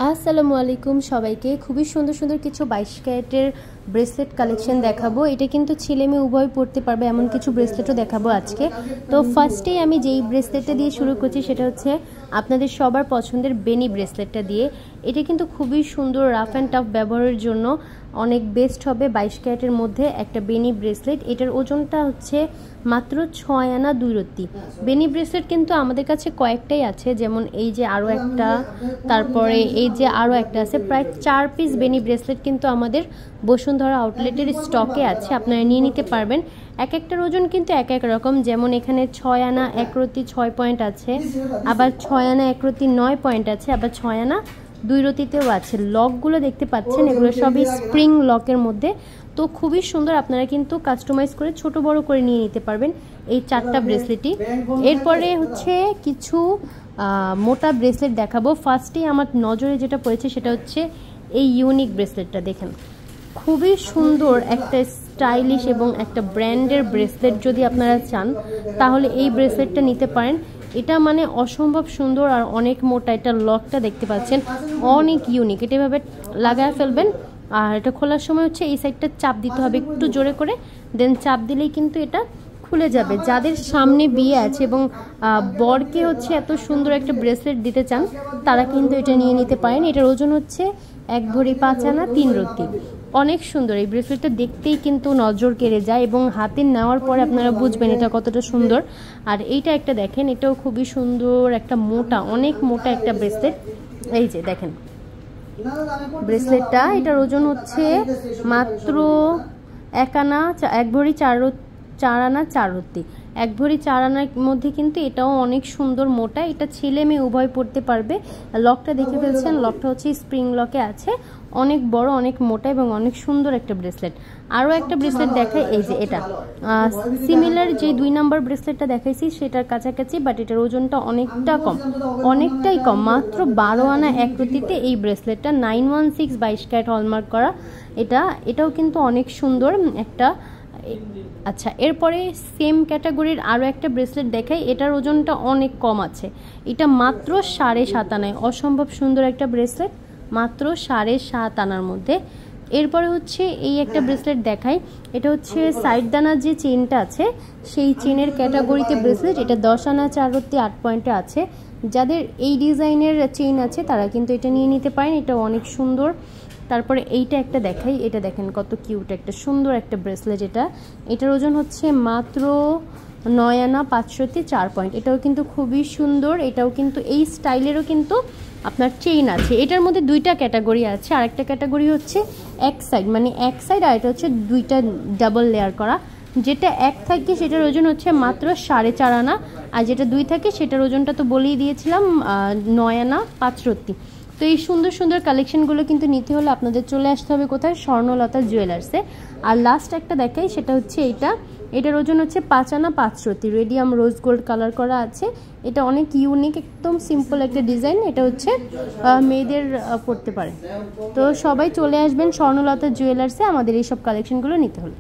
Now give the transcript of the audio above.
আসসালামু আলাইকুম সবাইকে। খুবই সুন্দর সুন্দর কিছু 22 ক্যারেটের ব্রেসলেট কালেকশন দেখাবো। এটা কিন্তু ছেলে মেয়ে উভয় পড়তে পারবে এমন কিছু ব্রেসলেটও দেখাবো আজকে। তো ফার্স্টেই আমি যেই ব্রেসলেটটা দিয়ে শুরু করছি সেটা হচ্ছে আপনাদের সবার পছন্দের বেনি ব্রেসলেটটা দিয়ে। এটা কিন্তু খুবই সুন্দর, রাফ অ্যান্ড টাফ ব্যবহারের জন্য অনেক বেস্ট হবে। 22 ক্যারেটের মধ্যে একটা বেনি ব্রেসলেট, এটার ওজনটা হচ্ছে মাত্র 6 আনা 2 রত্তি। বেনি ব্রেসলেট কিন্তু আমাদের কাছে কয়েকটাই আছে, যেমন এই যে আরও একটা, তারপরে এই যে আরও একটা আছে। প্রায় 4 পিস বেনি ব্রেসলেট কিন্তু আমাদের বসুন্ধরা আউটলেটের স্টকে আছে, আপনারা নিয়ে নিতে পারবেন। এক একটার ওজন কিন্তু এক এক রকম, যেমন এখানে 6 আনা 1 রত্তি 6 পয়েন্ট আছে, আবার 6 আনা 1 রত্তি 9 পয়েন্ট আছে, আবার 6 আনা 2 রত্তিতেও আছে। লকগুলো দেখতে পাচ্ছেন, এগুলো সবই স্প্রিং লকের মধ্যে। তো খুবই সুন্দর, আপনারা কিন্তু কাস্টমাইজ করে ছোট বড় করে নিয়ে নিতে পারবেন এই 4টা ব্রেসলেটই। এরপরে হচ্ছে কিছু মোটা ব্রেসলেট দেখাবো। ফার্স্টেই আমার নজরে যেটা পড়েছে সেটা হচ্ছে এই ইউনিক ব্রেসলেটটা। দেখেন, খুবই সুন্দর একটা স্টাইলিশ এবং একটা ব্র্যান্ডের ব্রেসলেট যদি আপনারা চান তাহলে এই ব্রেসলেটটা নিতে পারেন। এটা মানে অসম্ভব সুন্দর আর অনেক মোটা। এটা লকটা দেখতে পাচ্ছেন অনেক ইউনিক। এটা এভাবে লাগায় ফেলবেন, আর এটা খোলার সময় হচ্ছে এই সাইডটা চাপ দিতে হবে একটু জোরে করে, দেন চাপ দিলেই কিন্তু এটা খুলে যাবে। যাদের সামনে বিয়ে আছে এবং বরকে হচ্ছে এত সুন্দর একটা ব্রেসলেট দিতে চান তারা কিন্তু এটা নিয়ে নিতে পারেন। এটার ওজন হচ্ছে 1 ভরি 5 আনা 3 রত্তি। অনেক সুন্দর এই ব্রেসলেটটা, দেখতেই কিন্তু নজর কেড়ে যায় এবং হাতে নেওয়ার পরে আপনারা বুঝবেন এটা কতটা সুন্দর। আর এইটা একটা দেখেন, এটাও খুবই সুন্দর, একটা মোটা, অনেক মোটা একটা ব্রেসলেট। এই যে দেখেন ব্রেসলেটটা, এটার ওজন হচ্ছে মাত্র 1 আনা 1 ভরি 4 আনা 4 রত্তি। 1 ভরি 4 আনার মধ্যে কিন্তু এটাও অনেক সুন্দর মোটা। এটা ছেলে মেয়ে উভয় পড়তে পারবে। লকটা দেখে ফেলছেন, লকটা হচ্ছে স্প্রিং লকে আছে, অনেক বড়, অনেক মোটা এবং অনেক সুন্দর একটা ব্রেসলেট। আরও একটা ব্রেসলেট দেখাই, এই যে এটা সিমিলার যে 2 নাম্বার ব্রেসলেটটা দেখাইছি সেটার কাছাকাছি, বাট এটার ওজনটা অনেকটা কম, অনেকটাই কম, মাত্র 12 আনা 1 রত্তিতে এই ব্রেসলেটটা। 916 22 ক্যারেট হলমার্ক করা। এটাও কিন্তু অনেক সুন্দর একটা। আচ্ছা, এরপরে সেম ক্যাটাগরির আরও একটা ব্রেসলেট দেখাই। এটার ওজনটা অনেক কম আছে, এটা মাত্র 7.5 আনায়। অসম্ভব সুন্দর একটা ব্রেসলেট, মাত্র 7.5 আনার মধ্যে। এরপরে হচ্ছে এই একটা ব্রেসলেট দেখাই। এটা হচ্ছে সাইড দানার যে চেনটা আছে সেই চেনের ক্যাটাগরিতে ব্রেসলেট। এটা 10 আনা 4 রত্তি 8 পয়েন্টে আছে। যাদের এই ডিজাইনের চেইন আছে তারা কিন্তু এটা নিয়ে নিতে পারেন, এটা অনেক সুন্দর। তারপরে এইটা একটা দেখাই, এটা দেখেন কত কিউট একটা সুন্দর একটা ব্রেসলেট। এটার ওজন হচ্ছে মাত্র 9 আনা 5 রত্তি 4 পয়েন্ট। এটাও কিন্তু খুবই সুন্দর। এটাও কিন্তু এই স্টাইলেরও কিন্তু আপনার চেইন আছে। এটার মধ্যে 2টা ক্যাটাগরি আছে, আরেকটা ক্যাটাগরি হচ্ছে এক সাইড, মানে এক সাইড, আর এটা হচ্ছে 2টা ডাবল লেয়ার করা। যেটা এক থাকে সেটার ওজন হচ্ছে মাত্র 4.5 আনা, আর যেটা 2 থাকে সেটার ওজনটা তো বলেই দিয়েছিলাম 9 আনা 5 রত্তি। তো এই সুন্দর সুন্দর কালেকশনগুলো কিন্তু নিতে হলে আপনাদের চলে আসতে হবে কোথায়? স্বর্ণলতা জুয়েলার্সে। আর লাস্ট একটা দেখাই, সেটা হচ্ছে এটার ওজন হচ্ছে 5 আনা 5 রত্তি। রেডিয়াম রোজ গোল্ড কালার করা আছে। এটা অনেক ইউনিক, একদম সিম্পল একটা ডিজাইন। এটা হচ্ছে মেয়েদের পড়তে পারে। তো সবাই চলে আসবেন স্বর্ণলতা জুয়েলার্সে আমাদের এইসব কালেকশনগুলো নিতে হলে।